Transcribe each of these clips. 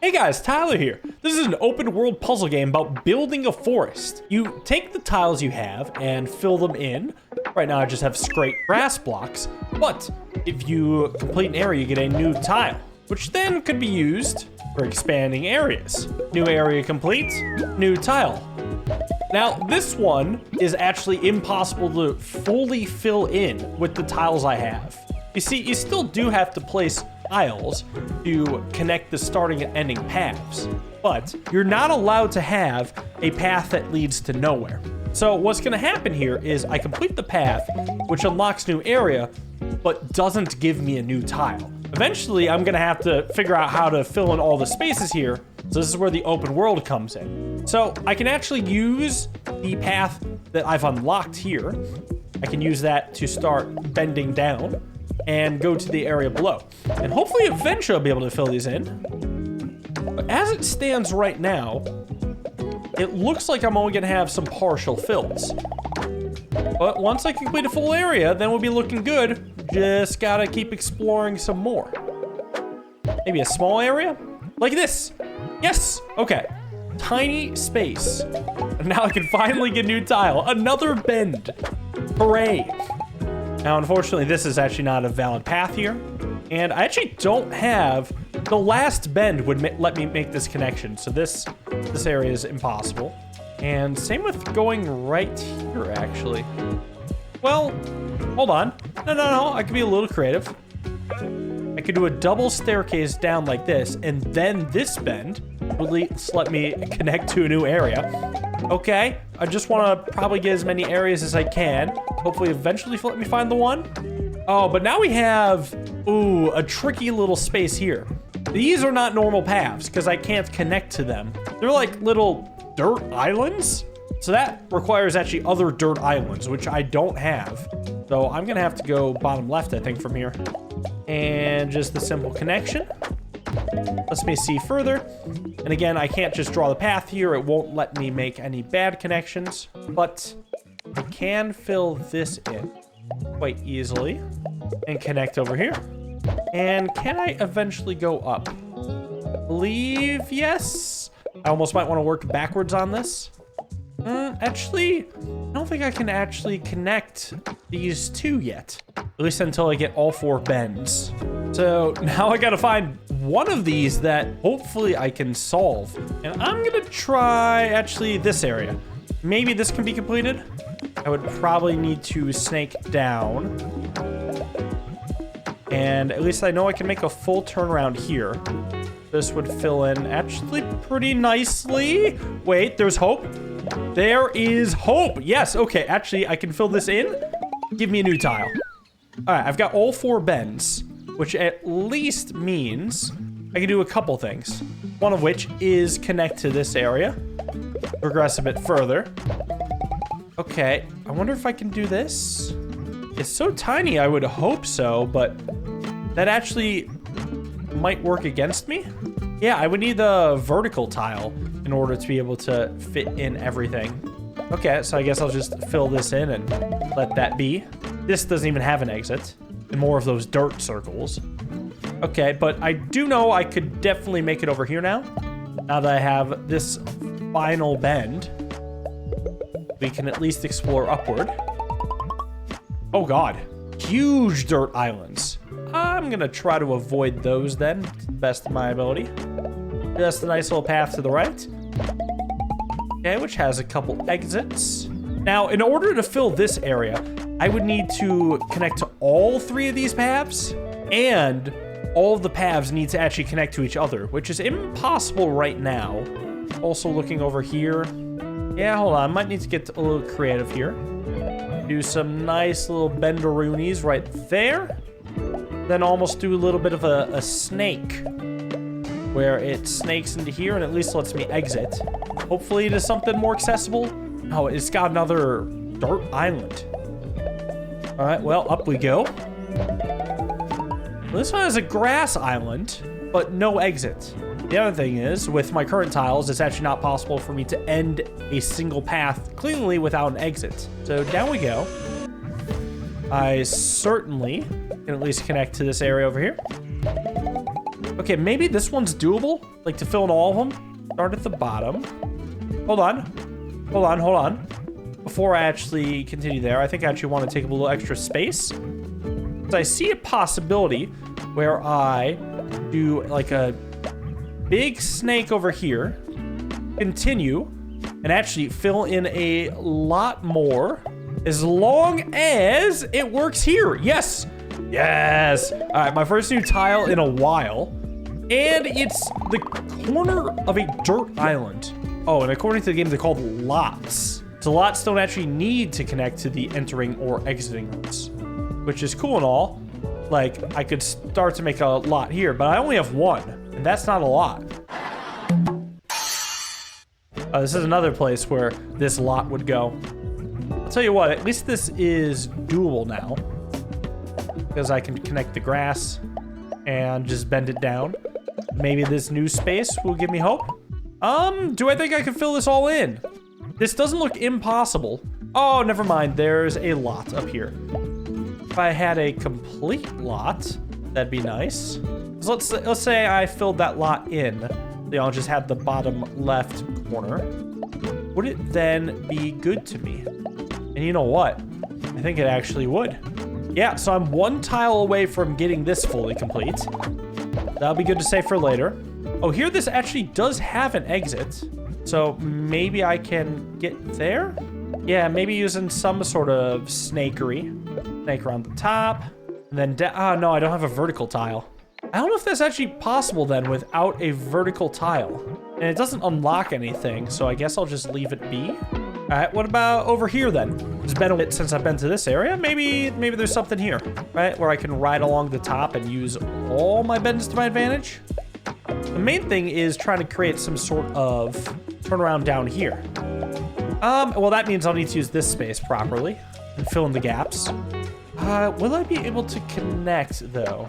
Hey guys, Tyler here. This is an open world puzzle game about building a forest. You take the tiles you have and fill them in. Right now I just have scraped grass blocks, but if you complete an area, you get a new tile, which then could be used for expanding areas. New area complete, new tile. Now this one is actually impossible to fully fill in with the tiles I have. You see, you still do have to place tiles to connect the starting and ending paths, but you're not allowed to have a path that leads to nowhere. So what's gonna happen here is I complete the path, which unlocks new area, but doesn't give me a new tile. Eventually, I'm gonna have to figure out how to fill in all the spaces here. So this is where the open world comes in. So I can actually use the path that I've unlocked here. I can use that to start bending down and go to the area below. And hopefully eventually I'll be able to fill these in. But as it stands right now, it looks like I'm only gonna have some partial fills. But once I complete a full area, then we'll be looking good. Just gotta keep exploring some more. Maybe a small area? Like this. Yes, okay. Tiny space. And now I can finally get a new tile. Another bend. Hooray. Now, unfortunately, this is actually not a valid path here. And I actually don't have... The last bend would let me make this connection. So this area is impossible. And same with going right here, actually. Well, hold on. No. I could be a little creative. I could do a double staircase down like this. And then this bend would let me connect to a new area. Okay, I just want to probably get as many areas as I can. Hopefully eventually let me find the one. Oh, but now we have, ooh, a tricky little space here. These are not normal paths because I can't connect to them. They're like little dirt islands. So that requires actually other dirt islands, which I don't have. So I'm gonna have to go bottom left, I think, from here. And just the simple connection. Lets me see further. And again, I can't just draw the path here. It won't let me make any bad connections, but I can fill this in quite easily and connect over here. And can I eventually go up? I believe yes. I almost might want to work backwards on this. Actually, I don't think I can actually connect these two yet. At least until I get all 4 bends. So now I gotta find one of these that hopefully I can solve. And I'm gonna try actually this area. Maybe this can be completed. I would probably need to snake down. And at least I know I can make a full turnaround here. This would fill in actually pretty nicely. Wait, there's hope. There is hope. Yes, okay, actually I can fill this in. Give me a new tile. All right, I've got all 4 bends, which at least means I can do a couple things. One of which is connect to this area. Progress a bit further. Okay, I wonder if I can do this. It's so tiny, I would hope so, but that actually might work against me. Yeah, I would need the vertical tile in order to be able to fit in everything. Okay, so I guess I'll just fill this in and let that be. This doesn't even have an exit, and more of those dirt circles. Okay, but I do know I could definitely make it over here now. Now that I have this final bend, we can at least explore upward. Oh God, huge dirt islands. I'm gonna try to avoid those then, to the best of my ability. Just a nice little path to the right. Okay, which has a couple exits. Now, in order to fill this area, I would need to connect to all 3 of these paths, and all of the paths need to actually connect to each other, which is impossible right now. Also looking over here. Yeah, hold on, I might need to get a little creative here. Do some nice little benderoonies right there. Then almost do a little bit of a snake, where it snakes into here and at least lets me exit. Hopefully it is something more accessible. Oh, it's got another dirt island. All right, well, up we go. Well, this one has a grass island, but no exit. The other thing is, with my current tiles, it's actually not possible for me to end a single path cleanly without an exit. So down we go. I certainly can at least connect to this area over here. Okay, maybe this one's doable, like to fill in all of them. Start at the bottom. Hold on. Hold on, hold on. Before I actually continue there, I think I actually want to take a little extra space. So I see a possibility where I do like a big snake over here, continue, and actually fill in a lot more as long as it works here. Yes. Yes. All right, my first new tile in a while. And it's the corner of a dirt island. Oh, and according to the game, they're called lots. So lots don't actually need to connect to the entering or exiting routes, which is cool and all. Like, I could start to make a lot here, but I only have one, and that's not a lot. This is another place where this lot would go. I'll tell you what, at least this is doable now, because I can connect the grass and just bend it down. Maybe this new space will give me hope. Do I think I can fill this all in? This doesn't look impossible. Oh, never mind. There's a lot up here. If I had a complete lot, that'd be nice. So let's say I filled that lot in. I'll just have the bottom left corner. Would it then be good to me? And you know what? I think it actually would. Yeah, so I'm one tile away from getting this fully complete. That'll be good to save for later. Oh, here this actually does have an exit. So maybe I can get there? Yeah, maybe using some sort of snakery. Snake around the top. And then, oh no, I don't have a vertical tile. I don't know if that's actually possible then without a vertical tile. And it doesn't unlock anything, so I guess I'll just leave it be. All right, what about over here then? It's been a bit since I've been to this area. Maybe there's something here, right? Where I can ride along the top and use all my bends to my advantage. The main thing is trying to create some sort of turnaround down here. Well, that means I'll need to use this space properly and fill in the gaps. Will I be able to connect though?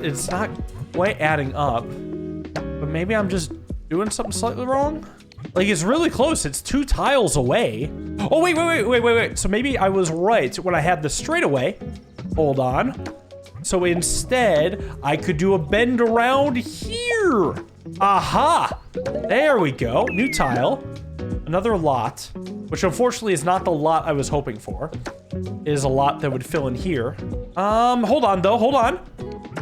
It's not quite adding up, but maybe I'm just doing something slightly wrong. Like, it's really close. It's 2 tiles away. Oh, wait. So maybe I was right when I had the straightaway. Hold on. So instead, I could do a bend around here. Aha! There we go. New tile. Another lot, which unfortunately is not the lot I was hoping for. It is a lot that would fill in here. Hold on though, hold on.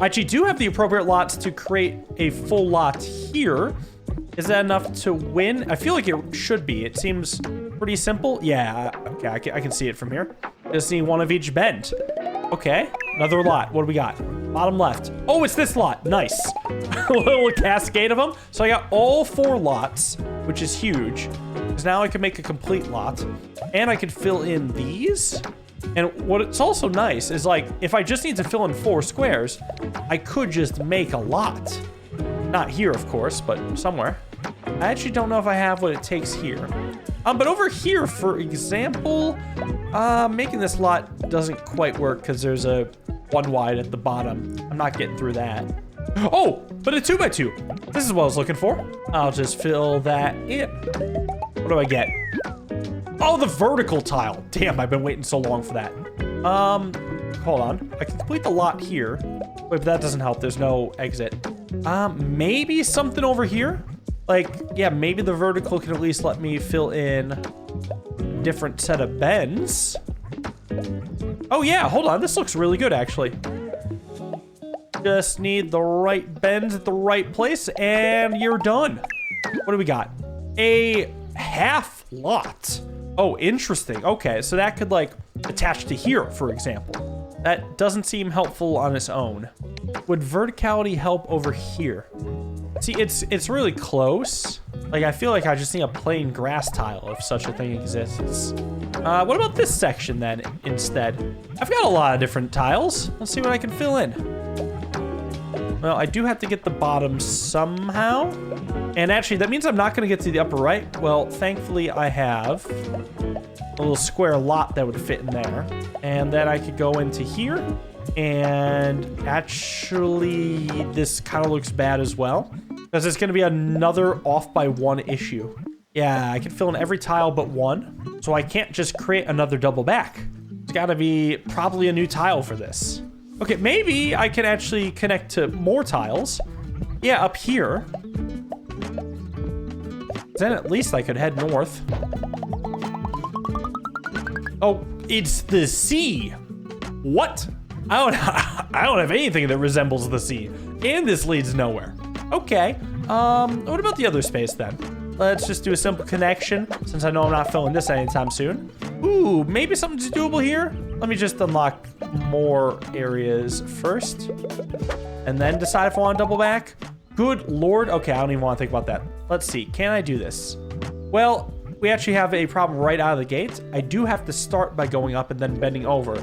I actually do have the appropriate lots to create a full lot here. Is that enough to win? I feel like it should be. It seems pretty simple. Yeah, okay, I can see it from here. Just need one of each bend. Okay, another lot. What do we got? Bottom left. Oh, it's this lot. Nice. A little cascade of them. So I got all 4 lots, which is huge. Because now I can make a complete lot. And I can fill in these. And what's also nice is, like, if I just need to fill in 4 squares, I could just make a lot. Not here, of course, but somewhere. I actually don't know if I have what it takes here. But over here, for example, making this lot doesn't quite work because there's a 1 wide at the bottom. I'm not getting through that. Oh, but a 2x2. This is what I was looking for. I'll just fill that in. What do I get? Oh, the vertical tile. Damn, I've been waiting so long for that. Hold on. I can complete the lot here. Wait, but that doesn't help. There's no exit. Maybe something over here? Like, yeah, maybe the vertical can at least let me fill in a different set of bends. Oh yeah, hold on. This looks really good, actually. Just need the right bends at the right place, and you're done. What do we got? A half lot. Oh, interesting. Okay, so that could, like, attach to here, for example. That doesn't seem helpful on its own. Would verticality help over here? See, it's really close. Like, I feel like I just need a plain grass tile if such a thing exists. What about this section then instead? I've got a lot of different tiles. Let's see what I can fill in. Well, I do have to get the bottom somehow. And actually, that means I'm not going to get to the upper right. Well, thankfully, I have a little square lot that would fit in there. And then I could go into here. And actually, this kind of looks bad as well. Because it's going to be another off by 1 issue. Yeah, I can fill in every tile but 1. So I can't just create another double back. There's got to be probably a new tile for this. Okay, maybe I can actually connect to more tiles. Yeah, up here. Then at least I could head north. Oh, it's the sea. What? I don't have anything that resembles the sea. And this leads nowhere. Okay. What about the other space then? Let's just do a simple connection, since I know I'm not filling this anytime soon. Ooh, maybe something's doable here. Let me just unlock more areas first, and then decide if I want to double back. Good Lord. Okay, I don't even want to think about that. Let's see. Can I do this? Well, we actually have a problem right out of the gate. I do have to start by going up and then bending over.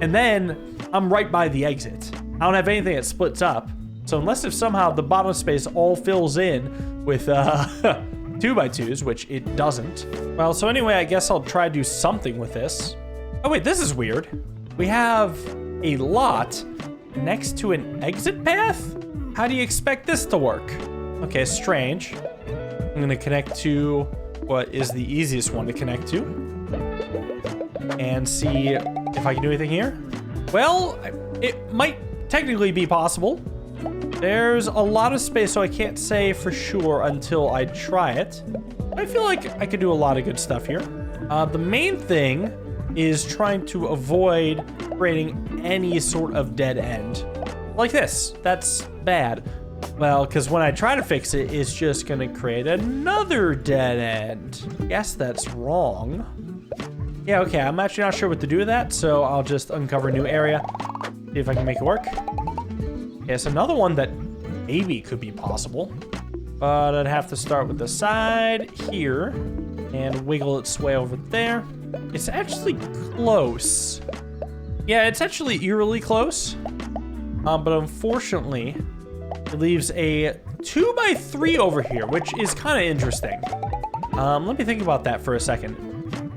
And then I'm right by the exit. I don't have anything that splits up. So unless if somehow the bottom space all fills in with 2x2s, which it doesn't. Well, so anyway, I guess I'll try to do something with this. Oh wait, this is weird. We have a lot next to an exit path? How do you expect this to work? Okay, strange. I'm gonna connect to what is the easiest one to connect to. And see if I can do anything here. Well, it might technically be possible. There's a lot of space, so I can't say for sure until I try it. I feel like I could do a lot of good stuff here. The main thing is trying to avoid creating any sort of dead end. Like this. That's bad. Well, because when I try to fix it, it's just going to create another dead end. Guess that's wrong. Yeah, okay, I'm actually not sure what to do with that, so I'll just uncover a new area. See if I can make it work. Yes, another one that maybe could be possible. But I'd have to start with the side here and wiggle its way over there. It's actually close. Yeah, it's actually eerily close. But unfortunately, it leaves a 2x3 over here, which is kind of interesting. Let me think about that for a second.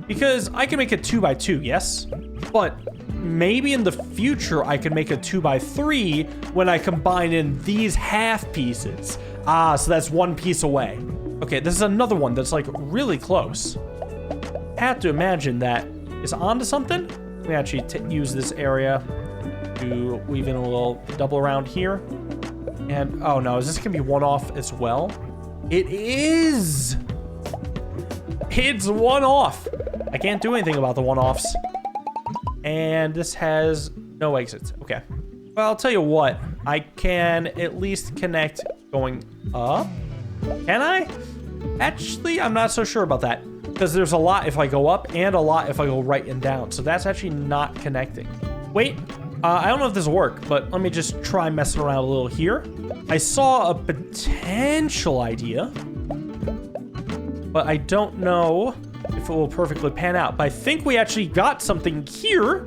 Because I can make a 2x2, yes? But maybe in the future I can make a 2x3 when I combine in these half pieces. Ah, so that's one piece away. Okay, this is another one that's like really close. I have to imagine that is onto something. Let me actually use this area to weave in a little double around here. And, oh no, is this gonna be one off as well? It is! It's one off! I can't do anything about the one-offs. And this has no exits. Okay. Well, I'll tell you what. I can at least connect going up. Can I? Actually, I'm not so sure about that. Because there's a lot if I go up and a lot if I go right and down. So that's actually not connecting. Wait. I don't know if this will work, but let me just try messing around a little here. I saw a potential idea, but I don't know if it will perfectly pan out. But I think we actually got something here,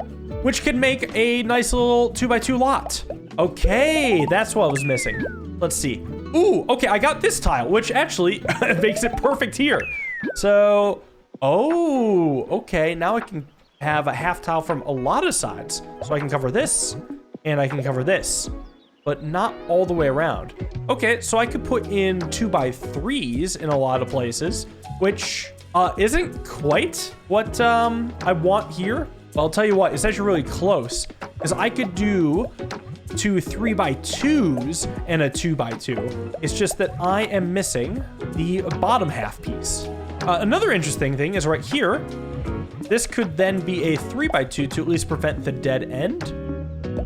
which could make a nice little 2x2 lot. Okay, that's what I was missing. Let's see. Ooh, okay, I got this tile, which actually makes it perfect here. So, oh, okay, now I can have a half tile from a lot of sides. So I can cover this, and I can cover this, but not all the way around. Okay, so I could put in 2x3s in a lot of places, which isn't quite what I want here. Well, I'll tell you what, it's actually really close, because I could do 2 3x2s and a 2x2. It's just that I am missing the bottom half piece. Another interesting thing is right here, this could then be a 3x2 to at least prevent the dead end.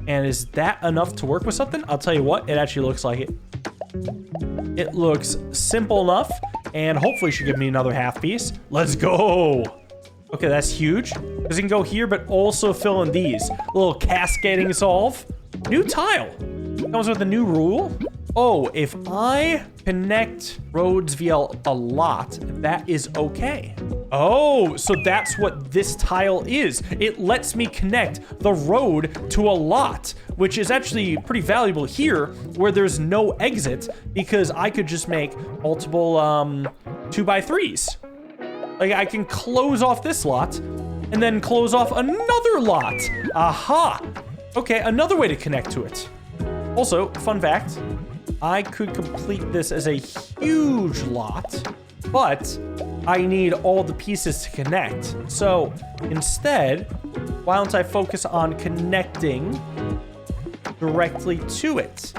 And is that enough to work with something? I'll tell you what, it actually looks like it. It looks simple enough, and hopefully should give me another half piece. Let's go. Okay, that's huge. Because it can go here, but also fill in these. A little cascading solve. New tile. Comes with a new rule. Oh, if I connect roads via a lot, that is okay. Oh, so that's what this tile is. It lets me connect the road to a lot, which is actually pretty valuable here where there's no exit, because I could just make multiple 2x3s. Like I can close off this lot and then close off another lot. Aha. Okay, another way to connect to it. Also, fun fact, I could complete this as a huge lot, but I need all the pieces to connect. So instead, why don't I focus on connecting directly to it.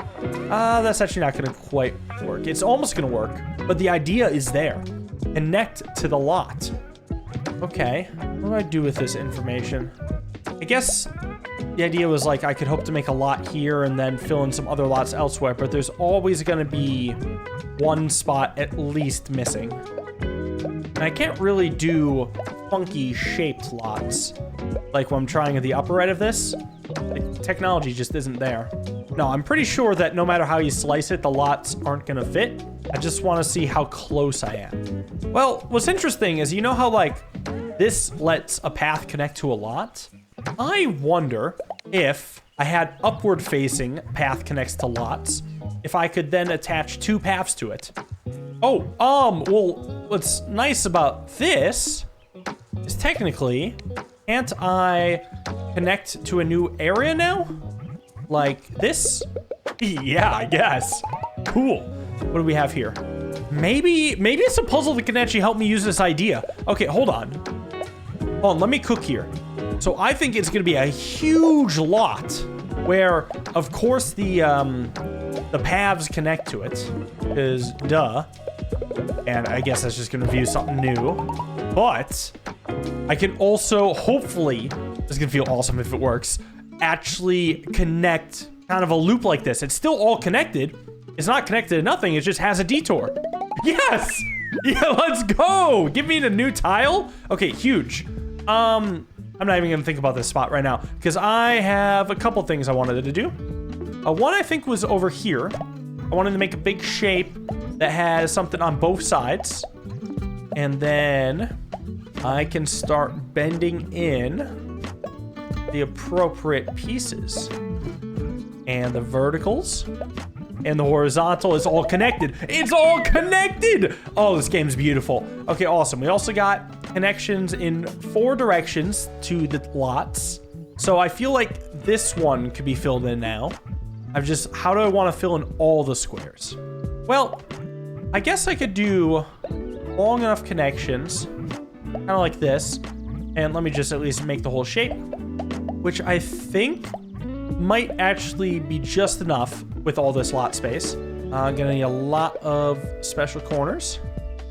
That's actually not gonna quite work. It's almost gonna work, but the idea is there. Connect to the lot. Okay, what do I do with this information? I guess the idea was like I could hope to make a lot here and then fill in some other lots elsewhere, but there's always gonna be one spot at least missing. And I can't really do funky shaped lots. Like when I'm trying at the upper right of this, the technology just isn't there. No, I'm pretty sure that no matter how you slice it, the lots aren't gonna fit. I just wanna see how close I am. Well, what's interesting is, you know how like this lets a path connect to a lot? I wonder if I had upward facing path connects to lots, if I could then attach 2 paths to it. Oh, well, what's nice about this is technically, can't I connect to a new area now? Like this? Yeah, I guess. Cool. What do we have here? Maybe it's a puzzle that can actually help me use this idea. Okay, hold on. Hold on, let me cook here. So I think it's gonna be a huge lot where, of course, the paths connect to it, because duh. And I guess that's just gonna view something new. But I can also, hopefully, this is gonna feel awesome if it works, actually connect kind of a loop like this. It's still all connected. It's not connected to nothing, it just has a detour. Yes! Yeah, let's go! Give me a new tile? Okay, huge. I'm not even gonna think about this spot right now, because I have a couple things I wanted to do. One I think was over here. I wanted to make a big shape that has something on both sides. And then I can start bending in the appropriate pieces. And the verticals and the horizontal is all connected. It's all connected! Oh, this game's beautiful. Okay, awesome. We also got connections in 4 directions to the lots. So I feel like this one could be filled in now. How do I want to fill in all the squares? Well, I guess I could do long enough connections, kind of like this. And let me just at least make the whole shape, which I think might actually be just enough with all this lot space. I'm gonna need a lot of special corners.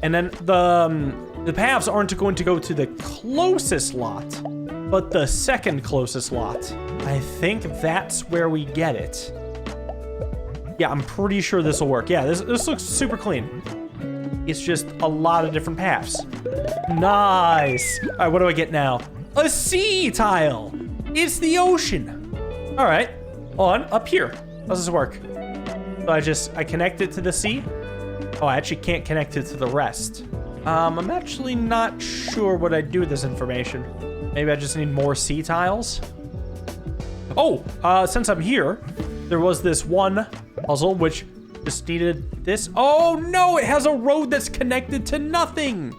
And then the paths aren't going to go to the closest lot, but the second closest lot. I think that's where we get it. Yeah, I'm pretty sure this will work. Yeah, this looks super clean. It's just a lot of different paths. Nice. All right, what do I get now? A sea tile. It's the ocean. All right, up here. How does this work? So I connect it to the sea. Oh, I actually can't connect it to the rest. I'm actually not sure what I do with this information. Maybe I just need more sea tiles. Oh, since I'm here, there was this one puzzle which just needed this. Oh no, it has a road that's connected to nothing.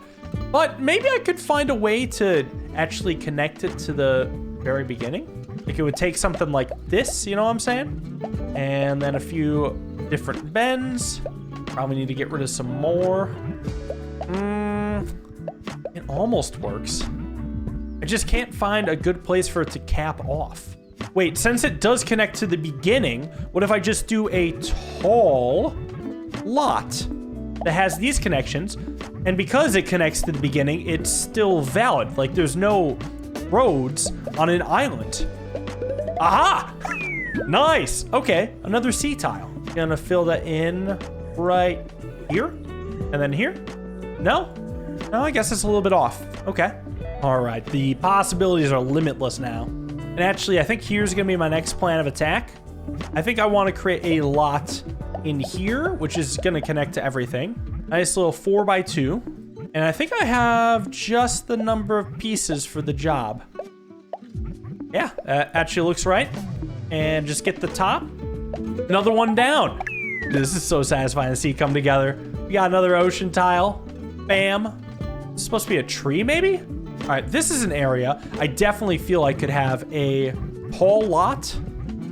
But maybe I could find a way to actually connect it to the very beginning. Like it would take something like this, you know what I'm saying? And then a few different bends. Probably need to get rid of some more. It almost works. I just can't find a good place for it to cap off. Wait, since it does connect to the beginning, what if I just do a tall lot that has these connections? And because it connects to the beginning, it's still valid. Like there's no roads on an island. Aha! Nice. Okay, another sea tile. Gonna fill that in right here. And then here. No, I guess it's a little bit off. Okay. All right, the possibilities are limitless now. And actually, I think here's gonna be my next plan of attack. I think I want to create a lot in here, which is gonna connect to everything. Nice little 4x2. And I think I have just the number of pieces for the job. Yeah, actually looks right. And just get the top. Another one down. This is so satisfying to see come together. We got another ocean tile. Bam. It's supposed to be a tree, maybe? All right, this is an area I definitely feel I could have a tall lot.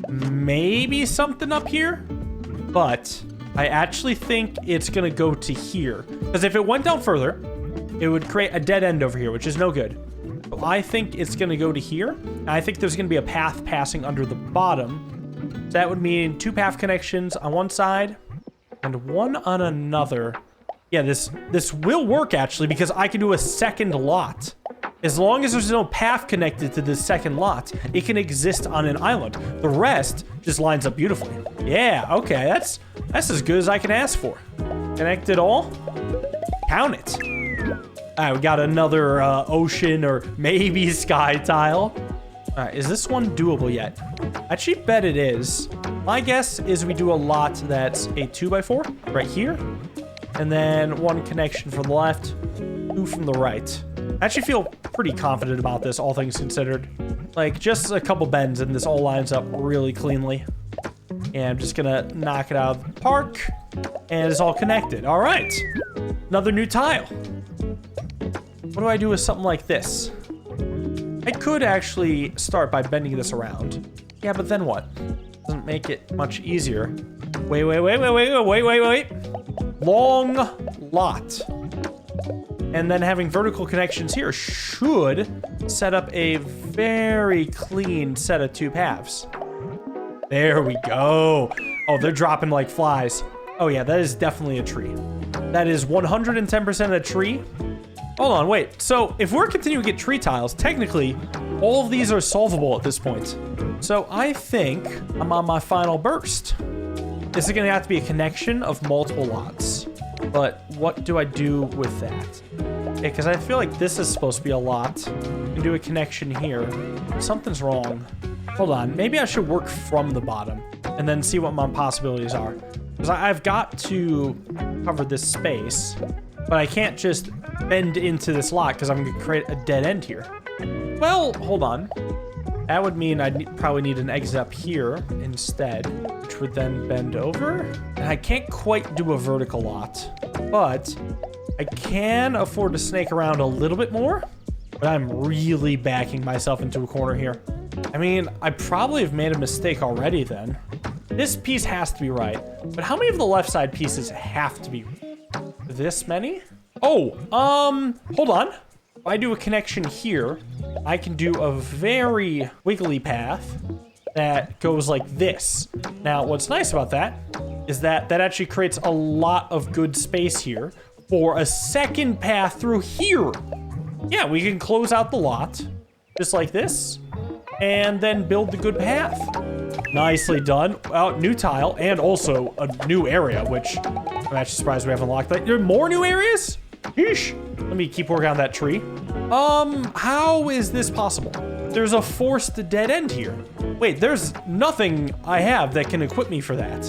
Maybe something up here. But I actually think it's gonna go to here. Because if it went down further, it would create a dead end over here, which is no good. So I think it's gonna go to here. And I think there's gonna be a path passing under the bottom. So that would mean 2 path connections on one side and 1 on another. Yeah, this will work actually because I can do a second lot. As long as there's no path connected to this second lot, it can exist on an island. The rest just lines up beautifully. Yeah, okay, that's as good as I can ask for. Connect it all. Count it. All right, we got another ocean or maybe sky tile. All right, is this one doable yet? I actually bet it is. My guess is we do a lot that's a 2x4 right here. And then 1 connection from the left, 2 from the right. I actually feel pretty confident about this, all things considered. Like, just a couple bends and this all lines up really cleanly. And I'm just gonna knock it out of the park. And it's all connected. All right. Another new tile. What do I do with something like this? I could actually start by bending this around. Yeah, but then what? Doesn't make it much easier. Wait. Long lot. And then having vertical connections here should set up a very clean set of 2 paths. There we go. Oh, they're dropping like flies. Oh yeah, that is definitely a tree. That is 110% a tree. Hold on, wait. So if we're continuing to get tree tiles, technically all of these are solvable at this point. So I think I'm on my final burst. This is gonna have to be a connection of multiple lots. But what do I do with that? Okay, because I feel like this is supposed to be a lot. I can do a connection here. Something's wrong. Hold on, maybe I should work from the bottom and then see what my possibilities are. Because I've got to cover this space, but I can't just bend into this lot because I'm going to create a dead end here. Well, hold on. That would mean I'd probably need an exit up here instead, which would then bend over. And I can't quite do a vertical lot, but I can afford to snake around a little bit more, but I'm really backing myself into a corner here. I mean, I probably have made a mistake already then. This piece has to be right, but how many of the left side pieces have to be this many? Oh, hold on. If I do a connection here, I can do a very wiggly path that goes like this. Now, what's nice about that is that actually creates a lot of good space here for a second path through here. Yeah, we can close out the lot just like this and then build the good path. Nicely done. New tile and also a new area, which I'm actually surprised we haven't unlocked that. There are more new areas? Yeesh. Let me keep working on that tree. How is this possible? There's a forced dead end here. Wait, there's nothing I have that can equip me for that.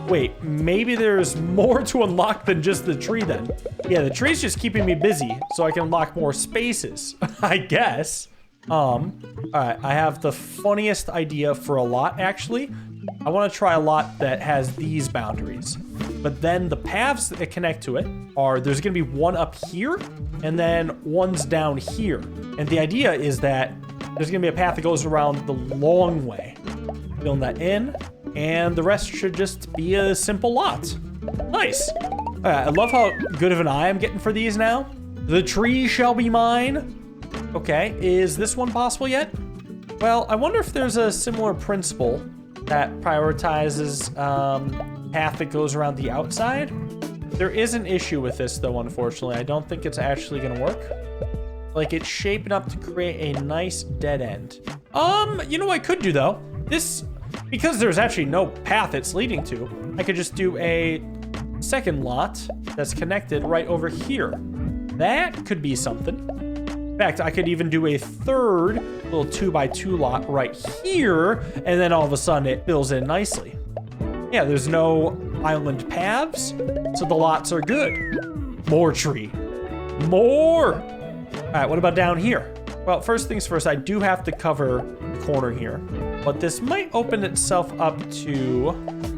Wait, maybe there's more to unlock than just the tree then. Yeah, the tree's just keeping me busy so I can unlock more spaces, I guess. All right, I have the funniest idea for a lot, actually. I want to try a lot that has these boundaries. But then the paths that connect to it are, there's going to be one up here, and then one's down here. And the idea is that there's going to be a path that goes around the long way. Filling that in, and the rest should just be a simple lot. Nice. I love how good of an eye I'm getting for these now. The tree shall be mine. Okay, is this one possible yet? Well, I wonder if there's a similar principle that prioritizes path that goes around the outside. There is an issue with this though, unfortunately. I don't think it's actually gonna work. Like, it's shaping up to create a nice dead end. You know what I could do though? This, because there's actually no path it's leading to, I could just do a second lot that's connected right over here. That could be something. In fact, I could even do a third little 2x2 lot right here, and then all of a sudden it fills in nicely. Yeah, there's no island paths, so the lots are good. More tree. More! All right, what about down here? Well, first things first, I do have to cover the corner here, but this might open itself up to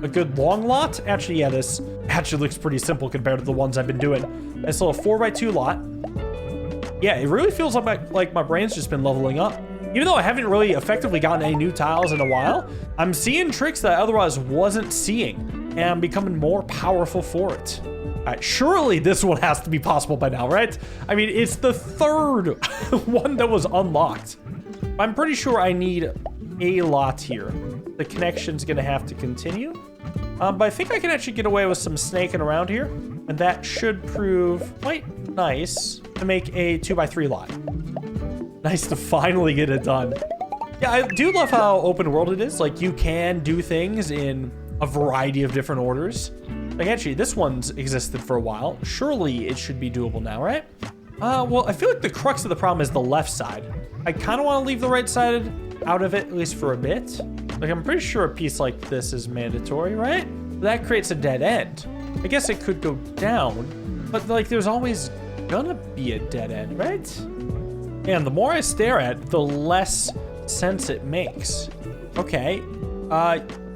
a good long lot. Actually, yeah, this actually looks pretty simple compared to the ones I've been doing. This little 4x2 lot. Yeah, it really feels like my brain's just been leveling up. Even though I haven't really effectively gotten any new tiles in a while, I'm seeing tricks that I otherwise wasn't seeing, and I'm becoming more powerful for it. All right, surely this one has to be possible by now, right? I mean, it's the third one that was unlocked. I'm pretty sure I need a lot here. the connection's gonna have to continue. But I think I can actually get away with some snaking around here. And that should prove quite nice to make a 2x3 lot. Nice to finally get it done. Yeah, I do love how open world it is. Like, you can do things in a variety of different orders. Like, actually, this one's existed for a while. Surely it should be doable now, right? Well, I feel like the crux of the problem is the left side. I kind of want to leave the right side out of it, at least for a bit. Like, I'm pretty sure a piece like this is mandatory, right? That creates a dead end. I guess it could go down, but like, there's always gonna be a dead end, right? And the more I stare at it, the less sense it makes. Okay,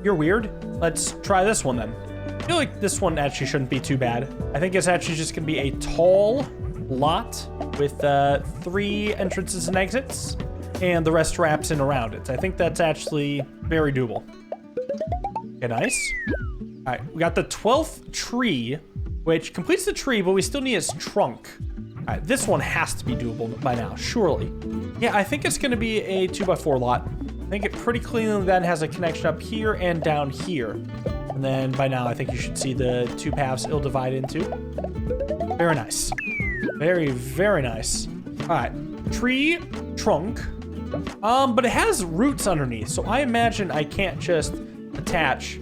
you're weird. Let's try this one then. I feel like this one actually shouldn't be too bad. I think it's actually just gonna be a tall lot with 3 entrances and exits, and the rest wraps in around it. I think that's actually very doable. Okay, nice. All right, we got the 12th tree, which completes the tree, but we still need its trunk. All right, this one has to be doable by now, surely. Yeah, I think it's gonna be a 2x4 lot. I think it pretty cleanly then has a connection up here and down here. And then by now, I think you should see the 2 paths it'll divide into. Very nice. Very, very nice. All right, tree, trunk. But it has roots underneath, so I imagine I can't just attach.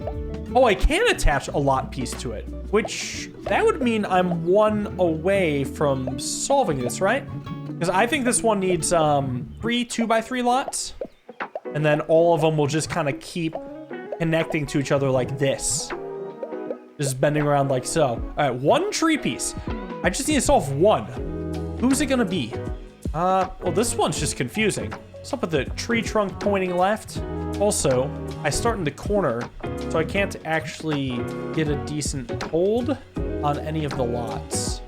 Oh, I can attach a lot piece to it, which that would mean I'm 1 away from solving this, right? Because I think this one needs 3 2x3 lots, and then all of them will just kind of keep connecting to each other like this. Just bending around like so. All right, 1 tree piece. I just need to solve 1. Who's it gonna be? Well, this one's just confusing. What's up with the tree trunk pointing left? Also, I start in the corner, so I can't actually get a decent hold on any of the lots.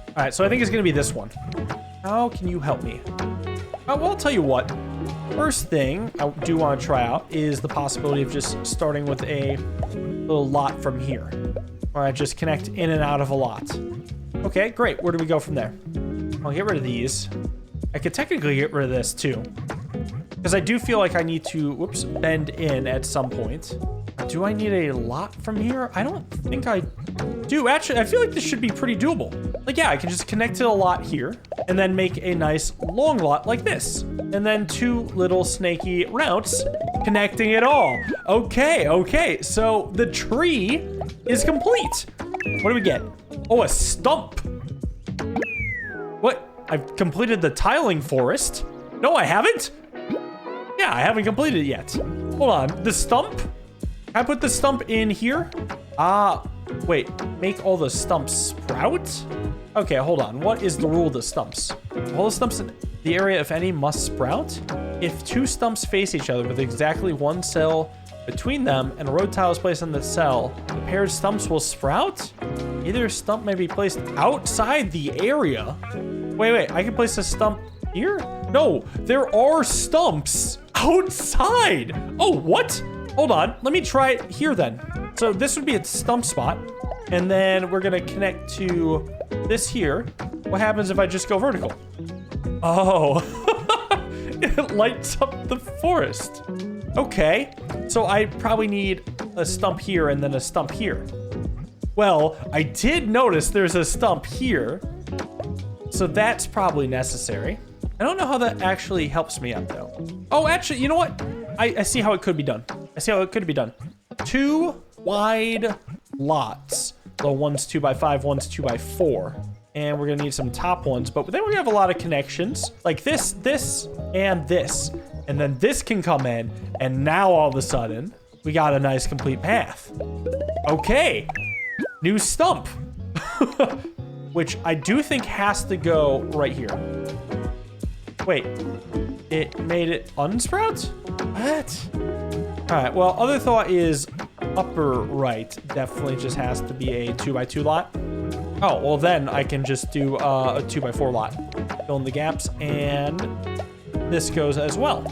All right, so I think it's gonna be this one. How can you help me? Well, I'll tell you what. First thing I do want to try out is the possibility of just starting with a little lot from here, where I just connect in and out of a lot. Okay, great. Where do we go from there? I'll get rid of these. I could technically get rid of this too, because I do feel like I need to, whoops, bend in at some point. Do I need a lot from here? I don't think I do. Actually, I feel like this should be pretty doable. Like, yeah, I can just connect to a lot here and then make a nice long lot like this. And then 2 little snaky routes connecting it all. Okay, okay. So the tree is complete. What do we get? Oh, a stump. What? I've completed the tiling forest. No, I haven't. Yeah, I haven't completed it yet. Hold on, the stump? Can I put the stump in here? Wait, make all the stumps sprout? Okay, hold on. What is the rule of the stumps? All the stumps in the area, if any, must sprout. If 2 stumps face each other with exactly 1 cell between them and a road tile is placed on the cell, the paired stumps will sprout. Either stump may be placed outside the area. Wait, I can place a stump here? No, there are stumps outside. Oh, what? Hold on, let me try it here then. So this would be a stump spot, and then we're gonna connect to this here. What happens if I just go vertical? Oh, it lights up the forest. Okay, so I probably need a stump here and then a stump here. Well, I did notice there's a stump here, so that's probably necessary. I don't know how that actually helps me out though. Oh, actually, you know what? I see how it could be done. I see how it could be done. 2 wide lots. So one's 2x5, one's 2x4. And we're gonna need some top ones, but then we're gonna have a lot of connections. Like this, this, and this. And then this can come in, and now all of a sudden, we got a nice complete path. Okay, new stump. Which I do think has to go right here. Wait, it made it unsprout? What? All right, well, other thought is upper right definitely just has to be a 2x2 lot. Oh, well then I can just do a 2x4 lot. Fill in the gaps, and this goes as well.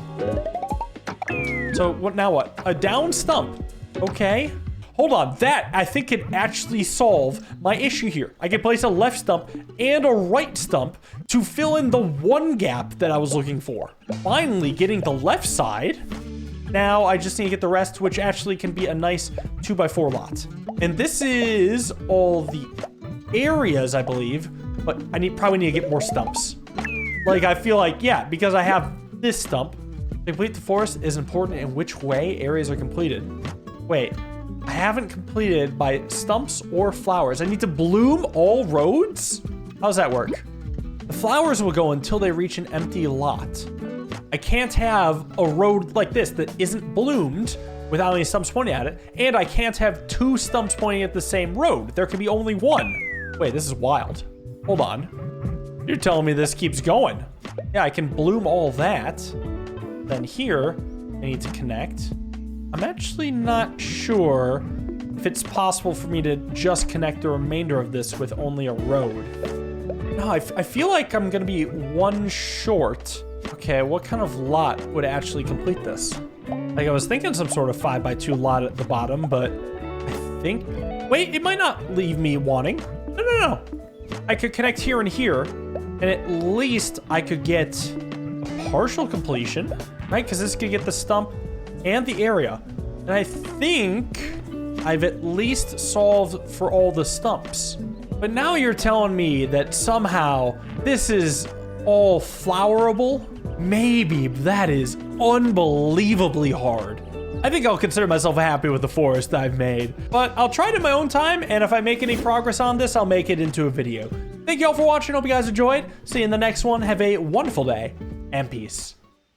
So what now what? A down stump, okay. Hold on, that I think could actually solve my issue here. I can place a left stump and a right stump to fill in the 1 gap that I was looking for. Finally getting the left side Now I just need to get the rest, which actually can be a nice 2x4 lot. And this is all the areas, I believe, but I probably need to get more stumps. Like, I feel like, yeah, because I have this stump, complete the forest is important in which way areas are completed. Wait, I haven't completed by stumps or flowers. I need to bloom all roads? How's that work? The flowers will go until they reach an empty lot. I can't have a road like this that isn't bloomed without any stumps pointing at it, and I can't have 2 stumps pointing at the same road. There can be only 1. Wait, this is wild. Hold on. You're telling me this keeps going. Yeah, I can bloom all that. Then here, I need to connect. I'm actually not sure if it's possible for me to just connect the remainder of this with only a road. No, I feel like I'm gonna be 1 short. Okay, what kind of lot would actually complete this? Like, I was thinking some sort of 5x2 lot at the bottom, but I think... Wait, it might not leave me wanting. No. I could connect here and here, and at least I could get a partial completion, right? Because this could get the stump and the area. And I think I've at least solved for all the stumps. But now you're telling me that somehow this is all flowerable? Maybe that is unbelievably hard. I think I'll consider myself happy with the forest I've made, but I'll try it in my own time, and if I make any progress on this, I'll make it into a video. Thank you all for watching. Hope you guys enjoyed. See you in the next one. Have a wonderful day, and peace.